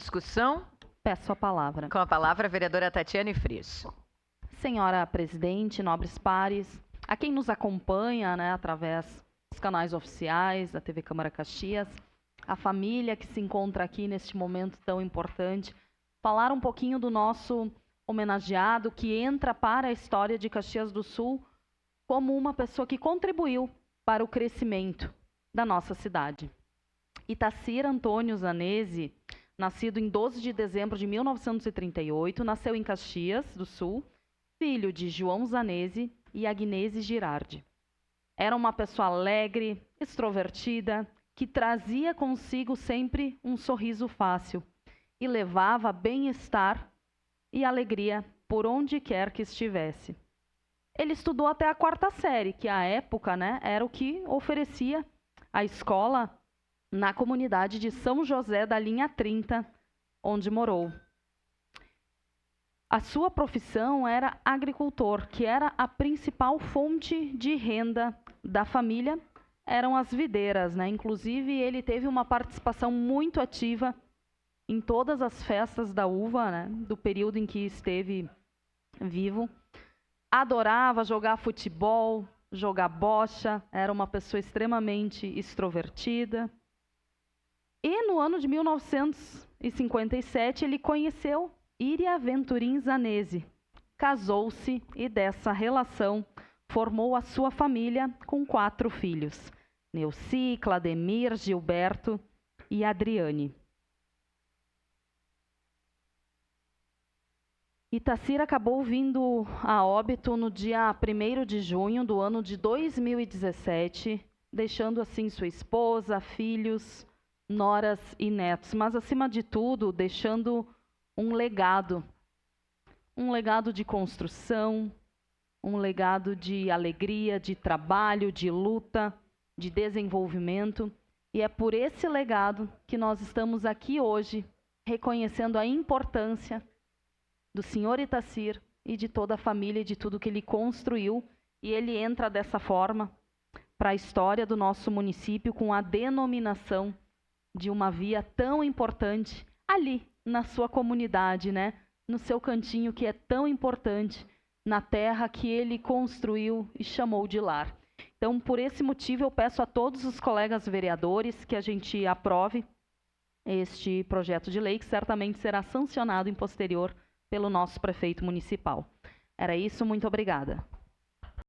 discussão? Peço a palavra. Com a palavra, a vereadora Tatiane Frisch. Senhora presidente, nobres pares, a quem nos acompanha, através dos canais oficiais da TV Câmara Caxias, a família que se encontra aqui neste momento tão importante, falar um pouquinho do nosso homenageado que entra para a história de Caxias do Sul como uma pessoa que contribuiu para o crescimento da nossa cidade. Itacir Antônio Zanesi, nascido em 12 de dezembro de 1938, nasceu em Caxias do Sul, filho de João Zanesi e Agnese Girardi. Era uma pessoa alegre, extrovertida, que trazia consigo sempre um sorriso fácil e levava bem-estar e alegria por onde quer que estivesse. Ele estudou até a 4ª série, que à época era o que oferecia a escola na comunidade de São José da Linha 30, onde morou. A sua profissão era agricultor, que era a principal fonte de renda da família, eram as videiras, Inclusive, ele teve uma participação muito ativa em todas as festas da uva, do período em que esteve vivo. Adorava jogar futebol, jogar bocha, era uma pessoa extremamente extrovertida. E no ano de 1957, ele conheceu Iria Venturim Zanesi, casou-se e dessa relação formou a sua família com 4 filhos, Neuci, Clademir, Gilberto e Adriane. Itacir acabou vindo a óbito no dia 1º de junho do ano de 2017, deixando assim sua esposa, filhos, noras e netos, mas acima de tudo deixando um legado de construção, um legado de alegria, de trabalho, de luta, de desenvolvimento. E é por esse legado que nós estamos aqui hoje, reconhecendo a importância do senhor Itacir e de toda a família e de tudo que ele construiu. E ele entra dessa forma para a história do nosso município com a denominação de uma via tão importante ali na sua comunidade, no seu cantinho que é tão importante, na terra que ele construiu e chamou de lar. Então, por esse motivo, eu peço a todos os colegas vereadores que a gente aprove este projeto de lei, que certamente será sancionado em posterior pelo nosso prefeito municipal. Era isso, muito obrigada.